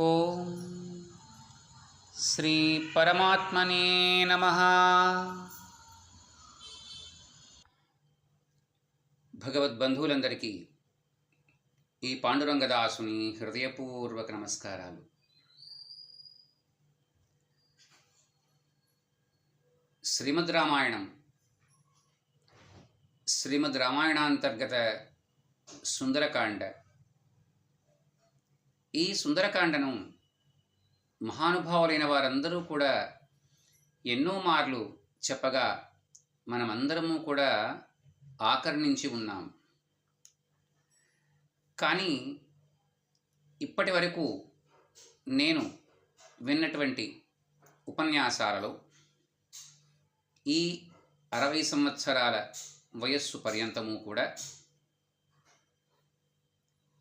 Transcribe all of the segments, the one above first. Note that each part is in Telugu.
ఓం శ్రీ పరమాత్మనే నమః. భగవద్బంధువులందరికీ ఈ పాండురంగదాసుని హృదయపూర్వక నమస్కారాలు. శ్రీమద్ రామాయణం, శ్రీమద్ రామాయణాంతర్గత సుందరకాండ. ఈ సుందరకాండను మహానుభావులైన వారందరూ కూడా ఎన్నో మార్లు చెప్పగా మనమందరము కూడా ఆకర్ణించి ఉన్నాం. కానీ ఇప్పటి వరకు నేను విన్నటువంటి ఉపన్యాసాలలో ఈ 60 సంవత్సరాల వయస్సు పర్యంతము కూడా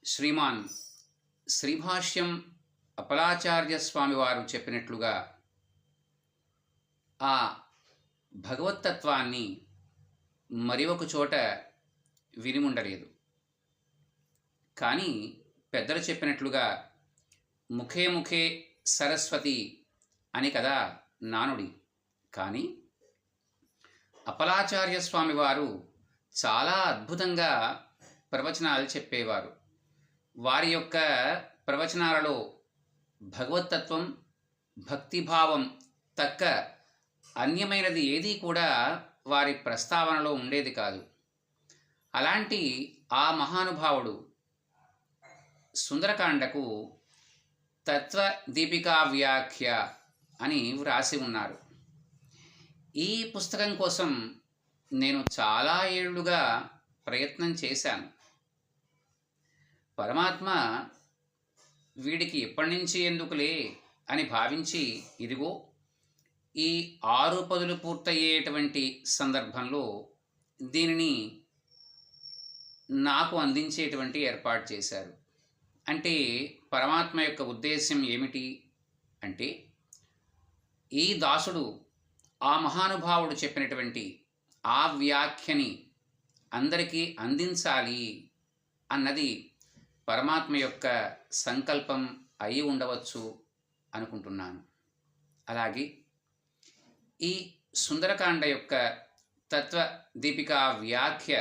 శ్రీమాన్ శ్రీభాష్యం అప్పలాచార్య స్వామి వారు చెప్పినట్లుగా ఆ భగవత్తత్వాన్ని మరి ఒక చోట విని ఉండలేదు. కానీ పెద్దలు చెప్పినట్లుగా ముఖే ముఖే సరస్వతి అని కదా నానుడి. కానీ అప్పలాచార్య స్వామి వారు చాలా అద్భుతంగా ప్రవచనాలు చెప్పేవారు. వారి యొక్క ప్రవచనాలలో భగవత్తత్వం, భక్తిభావం తక్క అన్యమైనది ఏదీ కూడా వారి ప్రస్తావనలో ఉండేది కాదు. అలాంటి ఆ మహానుభావుడు సుందరకాండకు తత్వదీపికా వ్యాఖ్య అని వ్రాసి ఉన్నారు. ఈ పుస్తకం కోసం నేను చాలా ఏళ్లుగా ప్రయత్నం చేశాను. పరమాత్మ వీడికి ఎప్పటి నుంచి ఎందుకులే అని భావించి ఇదిగో ఈ 6 పదులు పూర్తయ్యేటువంటి సందర్భంలో దీనిని నాకు అందించేటువంటి ఏర్పాటు చేశారు. అంటే పరమాత్మ యొక్క ఉద్దేశం ఏమిటి అంటే, ఈ దాసుడు ఆ మహానుభావుడు చెప్పినటువంటి ఆ వ్యాఖ్యని అందరికీ అందించాలి అన్నది పరమాత్మ యొక్క సంకల్పం అయి ఉండవచ్చు అనుకుంటున్నాను. అలాగే ఈ సుందరకాండ యొక్క తత్వ దీపికా వ్యాఖ్య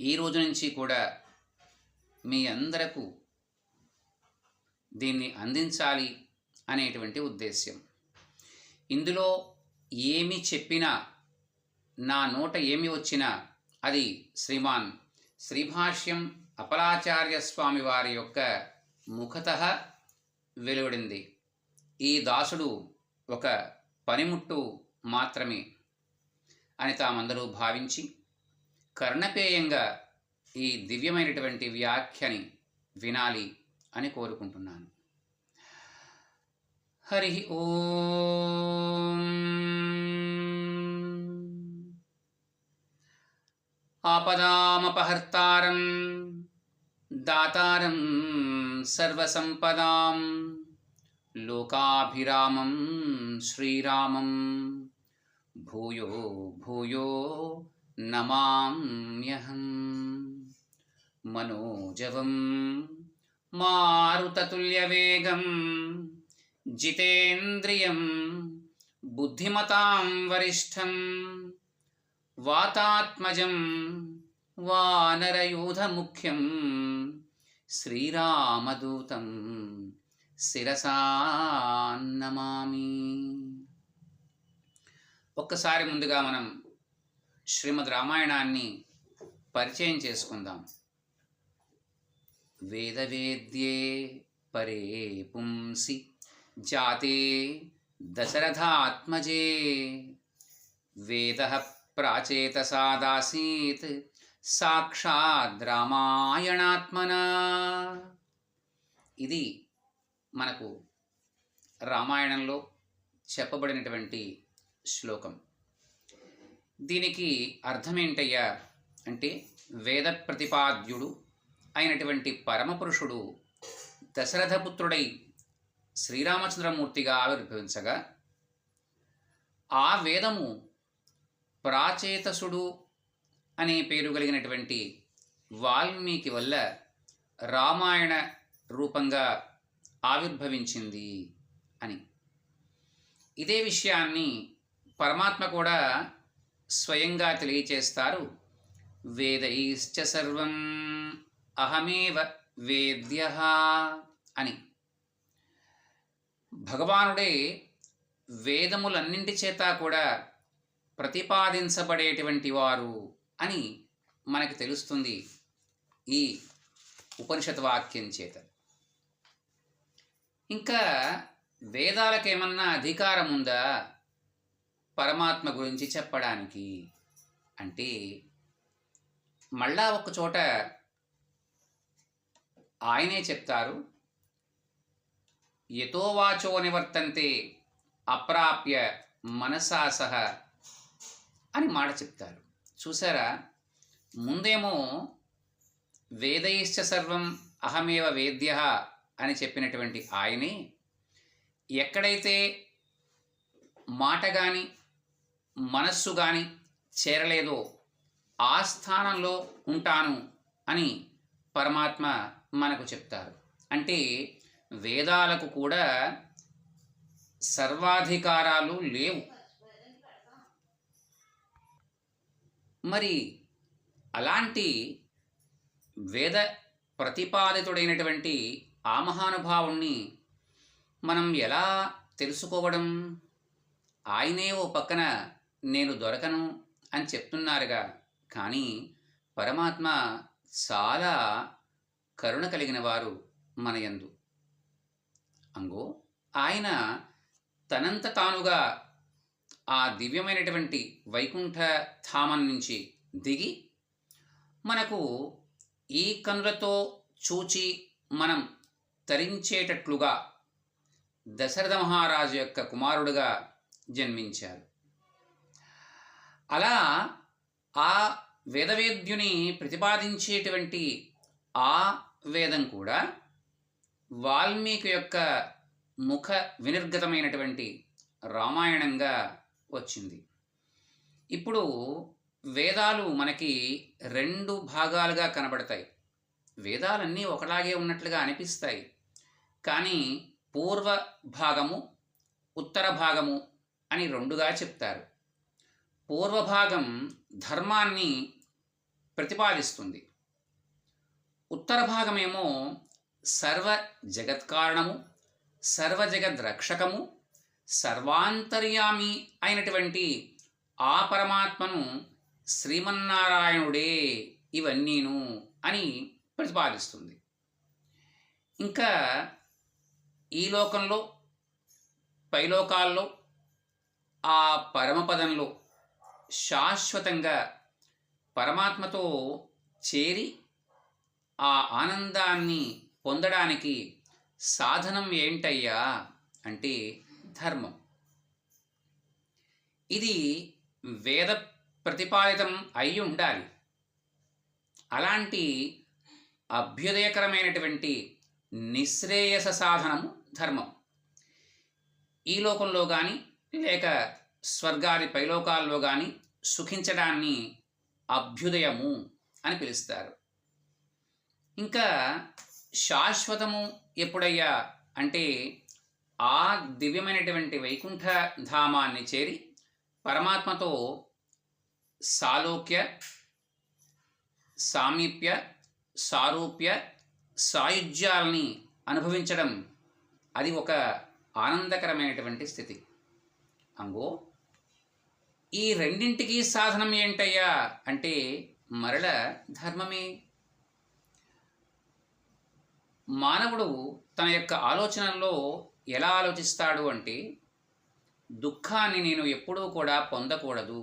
ఈ రోజు నుంచి కూడా మీ అందరకు దీన్ని అందించాలి అనేటువంటి ఉద్దేశ్యం. ఇందులో ఏమి చెప్పినా, నా నోట ఏమి వచ్చినా అది శ్రీమాన్ శ్రీభాష్యం అప్పలాచార్య స్వామి వారి యొక్క ముఖతః వెలువడింది. ఈ దాసుడు ఒక పనిముట్టు మాత్రమే అని తామందరూ భావించి కర్ణపేయంగా ఈ దివ్యమైనటువంటి వ్యాఖ్యని వినాలి అని కోరుకుంటున్నాను. హరి ఓం. ఆపదామపహర్తారం దాతారం సర్వసంపదాం లోకాభిరామం శ్రీరామం భూయో భూయో నమామ్యహం. మనోజవం మారుతతుల్యవేగం జితేంద్రియం బుద్ధిమతాం వరిష్టం వాతాత్మజం వానరయూధముఖ్యం శ్రీరామదూతం శిరసా నమామి. ఒక్కసారి ముందుగా మనం శ్రీమద్ రామాయణాన్ని పరిచయం చేసుకుందాం. వేదవేద్యే పరే పుంసి జాతే దశరథాత్మజే వేదః ప్రాచేతసాదాసీత్ సాక్షాద్ రామాయణాత్మనా. ఇది మనకు రామాయణంలో చెప్పబడినటువంటి శ్లోకం. దీనికి అర్థమేంటయ్యా అంటే, వేద ప్రతిపాద్యుడు అయినటువంటి పరమపురుషుడు దశరథపుత్రుడై శ్రీరామచంద్రమూర్తిగా ఆవిర్భవించగా ఆ వేదము ప్రాచేతసుడు అనే పేరు కలిగినటువంటి వాల్మీకి వల్ల రామాయణ రూపంగా ఆవిర్భవించింది అని. ఇదే విషయాన్ని పరమాత్మ కూడా స్వయంగా తెలియచేస్తారు. వేదైశ్చ సర్వం అహమేవ వేద్యః అని. భగవానుడే వేదములన్నింటి చేత కూడా ప్రతిపాదించబడేటువంటి వారు అని మనకి తెలుస్తుంది ఈ ఉపనిషత్ వాక్యం చేత. ఇంకా వేదాలకేమన్నా అధికారం ఉందా పరమాత్మ గురించి చెప్పడానికి అంటే, మళ్ళా ఒక చోట ఆయనే చెప్తారు, యతో వాచో నివర్తంతే అప్రాప్య మనసా సహ అని మాట చెప్తారు. చూసారా, ముందేమో వేదైశ్చ సర్వం అహమేవ వేద్యః అని చెప్పినటువంటి ఆయనే ఎక్కడైతే మాట కానీ మనస్సు కానీ చేరలేదో ఆ స్థానంలో ఉంటాను అని పరమాత్మ మనకు చెప్తారు. అంటే వేదాలకు కూడా సర్వాధికారాలు లేవు. మరి అలాంటి వేద ప్రతిపాదితుడైనటువంటి ఆ మహానుభావుణ్ణి మనం ఎలా తెలుసుకోవడం? ఆయనే ఓ పక్కన నేను దొరకను అని చెప్తున్నారుగా, కానీ పరమాత్మ చాలా కరుణ కలిగిన వారు మన యందు. అంగో ఆయన తనంత తానుగా ఆ దివ్యమైనటువంటి వైకుంఠ ధామం నుంచి దిగి మనకు ఈ కనులతో చూచి మనం తరించేటట్లుగా దశరథ మహారాజు యొక్క కుమారుడుగా జన్మించారు. అలా ఆ వేదవేద్యుని ప్రతిపాదించేటువంటి ఆ వేదం కూడా వాల్మీకి యొక్క ముఖ వినిర్గతమైనటువంటి రామాయణంగా వచ్చింది. ఇప్పుడు వేదాలు మనకి రెండు భాగాలుగా కనబడతాయి. వేదాలన్నీ ఒకలాగే ఉన్నట్లుగా అనిపిస్తాయి, కానీ పూర్వ భాగము ఉత్తర భాగము అని రెండుగా చెప్తారు. పూర్వభాగం ధర్మాన్ని ప్రతిపాదిస్తుంది, ఉత్తర భాగమేమో సర్వ జగత్కారణము, సర్వజగద్రక్షకము, సర్వాంతర్యామి అయినటువంటి ఆ పరమాత్మను శ్రీమన్నారాయణుడే ఇవన్నీను అని ప్రతిపాదిస్తుంది. ఇంకా ఈ లోకంలో పైలోకాల్లో ఆ పరమపదంలో శాశ్వతంగా పరమాత్మతో చేరి ఆ ఆనందాన్ని పొందడానికి సాధనం ఏంటయ్యా అంటే ధర్మం. ఇది వేద ప్రతిపాదితం అయి ఉండాలి. అలాంటి అభ్యుదయకరమైనటువంటి నిశ్రేయస సాధనము ధర్మం. ఈ లోకంలో కానీ లేక స్వర్గాది పైలోకాల్లో కానీ సుఖించడాన్ని అభ్యుదయము అని పిలుస్తారు. ఇంకా శాశ్వతము ఎప్పుడయ్యా అంటే ఆ దివ్యమైనటువంటి వైకుంఠ ధామాన్ని చేరి పరమాత్మతో సాలోక్య, సామీప్య, సారూప్య, సాయుజ్యాల్ని అనుభవించడం, అది ఒక ఆనందకరమైనటువంటి స్థితి. అంగో ఈ రెండింటికి సాధనం ఏంటయ్యా అంటే మరల ధర్మమే. మానవుడు తన యొక్క ఆలోచనల్లో ఎలా ఆలోచిస్తాడు అంటే, దుఃఖాన్ని నేను ఎప్పుడూ కూడా పొందకూడదు,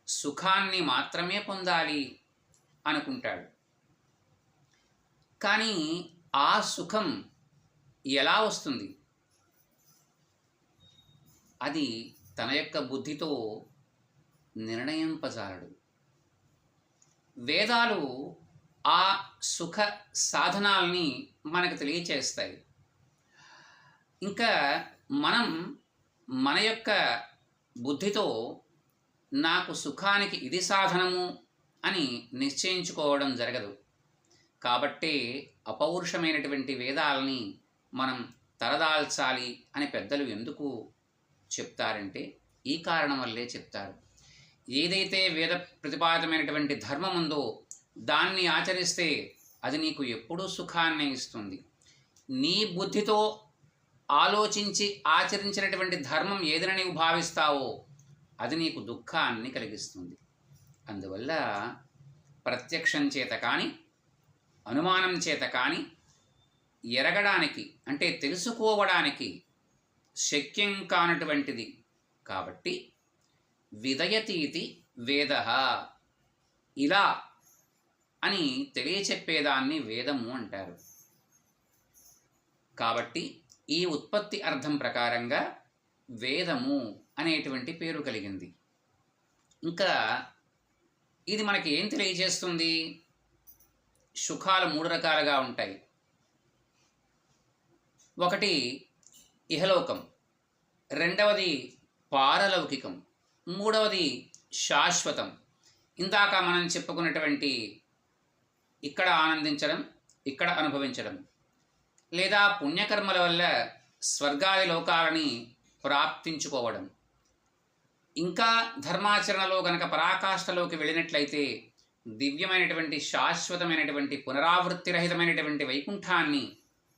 సుఖాన్ని మాత్రమే పొందాలి అనుకుంటాడు. కానీ ఆ సుఖం ఎలా వస్తుంది? అది తన యొక్క బుద్ధితో నిర్ణయింపజాలడు. వేదాలు ఆ సుఖ సాధనాల్ని మనకు తెలియచేస్తాయి. ఇంకా మనం మన యొక్క బుద్ధితో నాకు సుఖానికి ఇది సాధనము అని నిశ్చయించుకోవడం జరగదు. కాబట్టే అపౌరుషమైనటువంటి వేదాలని మనం తలదాల్చాలి అని పెద్దలు ఎందుకు చెప్తారంటే ఈ కారణం వల్లే చెప్తారు. ఏదైతే వేద ప్రతిపాదితమైనటువంటి ధర్మం ఉందో దాన్ని ఆచరిస్తే అది నీకు ఎప్పుడూ సుఖాన్ని ఇస్తుంది. నీ బుద్ధితో ఆలోచించి ఆచరించినటువంటి ధర్మం ఏదని నీవు భావిస్తావో అది నీకు దుఃఖాన్ని కలిగిస్తుంది. అందువల్ల ప్రత్యక్షం చేత కానీ అనుమానం చేత కానీ ఎరగడానికి అంటే తెలుసుకోవడానికి శక్యం కానటువంటిది కాబట్టి విదయతీతి వేద ఇలా అని తెలియచెప్పేదాన్ని వేదము అంటారు. కాబట్టి ఈ ఉత్పత్తి అర్థం ప్రకారంగా వేదము అనేటువంటి పేరు కలిగింది. ఇంకా ఇది మనకి ఏం తెలియజేస్తుంది? సుఖాలు 3 రకాలుగా ఉంటాయి. ఒకటి ఇహలోకం, రెండవది పారలౌకికం, మూడవది శాశ్వతం. ఇందాక మనం చెప్పుకున్నటువంటి ఇక్కడ ఆనందించడం, ఇక్కడ అనుభవించడం, లేదా పుణ్యకర్మల వల్ల స్వర్గాది లోకాలని ప్రాప్తించుకోవడం, ఇంకా ధర్మాచరణలో గనక పరాకాష్ఠలోకి వెళ్ళినట్లయితే దివ్యమైనటువంటి శాశ్వతమైనటువంటి పునరావృత్తిరహితమైనటువంటి వైకుంఠాన్ని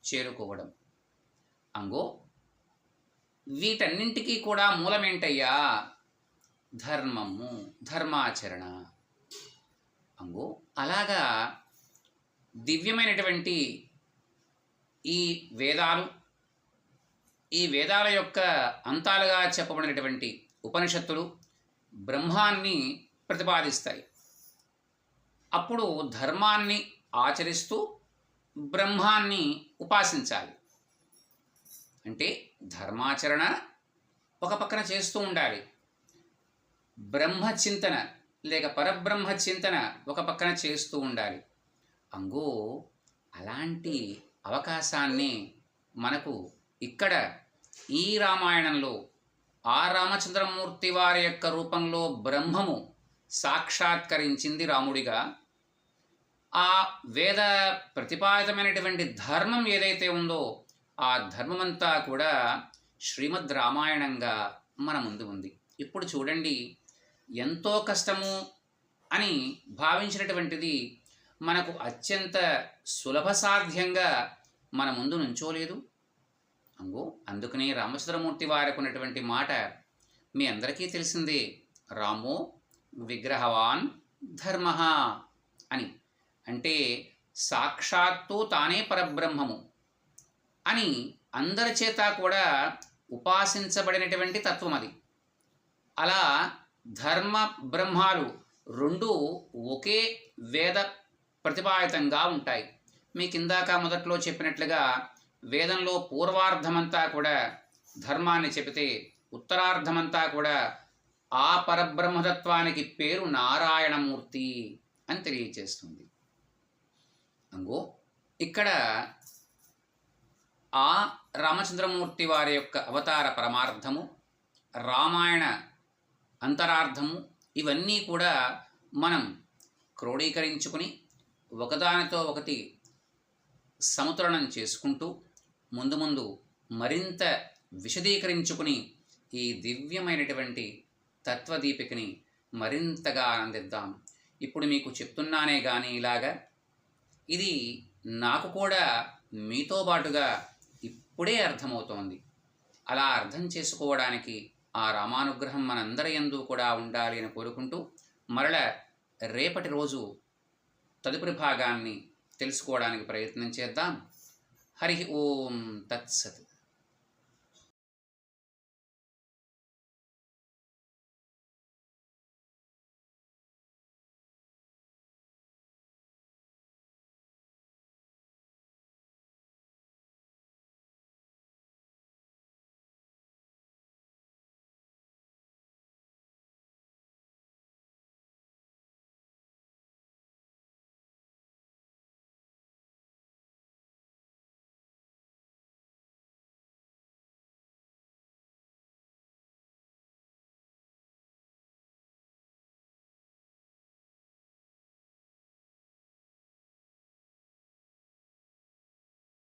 చేరుకోవడం. అంగో వీటన్నింటికీ కూడా మూలమేంటయ్యా? ధర్మము, ధర్మాచరణ. అంగో అలాగా దివ్యమైనటువంటి ఈ వేదాలు, ఈ వేదాల యొక్క అంతాలుగా చెప్పబడినటువంటి ఉపనిషత్తులు బ్రహ్మాన్ని ప్రతిపాదిస్తాయి. అప్పుడు ధర్మాన్ని ఆచరిస్తూ బ్రహ్మాన్ని ఉపాసించాలి. అంటే ధర్మాచరణ ఒక పక్కన చేస్తూ ఉండాలి, బ్రహ్మచింతన లేక పరబ్రహ్మ చింతన ఒక పక్కన చేస్తూ ఉండాలి. అంగో అలాంటి అవకాశాన్ని మనకు ఇక్కడ ఈ రామాయణంలో ఆ రామచంద్రమూర్తి వారి యొక్క రూపంలో బ్రహ్మము సాక్షాత్కరించింది రాముడిగా. ఆ వేద ప్రతిపాదితమైనటువంటి ధర్మం ఏదైతే ఉందో ఆ ధర్మమంతా కూడా శ్రీమద్ రామాయణంగా మన ముందు ఉంది. ఇప్పుడు చూడండి, ఎంతో కష్టము అని భావించినటువంటిది మనకు అత్యంత సులభ సాధ్యంగా మన ముందు నుంచోలేదు. అంగో అందుకనే రామచంద్రమూర్తి వారికి ఉన్నటువంటి మాట మీ అందరికీ తెలిసిందే, రామో విగ్రహవాన్ ధర్మ అని. అంటే సాక్షాత్తు తానే పరబ్రహ్మము అని అందరి చేత కూడా ఉపాసించబడినటువంటి తత్వం అది. అలా ధర్మ బ్రహ్మాలు రెండు ఒకే వేద ప్రతిపాదితంగా ఉంటాయి. మీకు ఇందాక మొదట్లో చెప్పినట్లుగా వేదంలో పూర్వార్ధమంతా కూడా ధర్మాన్ని చెబితే ఉత్తరార్ధమంతా కూడా ఆ పరబ్రహ్మతత్వానికి పేరు నారాయణమూర్తి అని తెలియచేస్తుంది. అంగో ఇక్కడ ఆ రామచంద్రమూర్తి వారి యొక్క అవతార పరమార్థము, రామాయణ అంతరార్థము ఇవన్నీ కూడా మనం క్రోడీకరించుకుని ఒకదానితో ఒకటి సమతులనం చేసుకుంటూ ముందు ముందు మరింత విశదీకరించుకుని ఈ దివ్యమైనటువంటి తత్వదీపికని మరింతగా ఆనందిద్దాం. ఇప్పుడు మీకు చెప్తున్నానే కానీ ఇలాగా ఇది నాకు కూడా మీతో పాటుగా ఇప్పుడే అర్థమవుతోంది. అలా అర్థం చేసుకోవడానికి ఆ రామానుగ్రహం మనందరి యందు కూడా ఉండాలి అని కోరుకుంటూ మరల రేపటి రోజు తదుపరి భాగాన్ని తెలుసుకోవడానికి ప్రయత్నం చేద్దాం. హరి ఓం తత్సత్.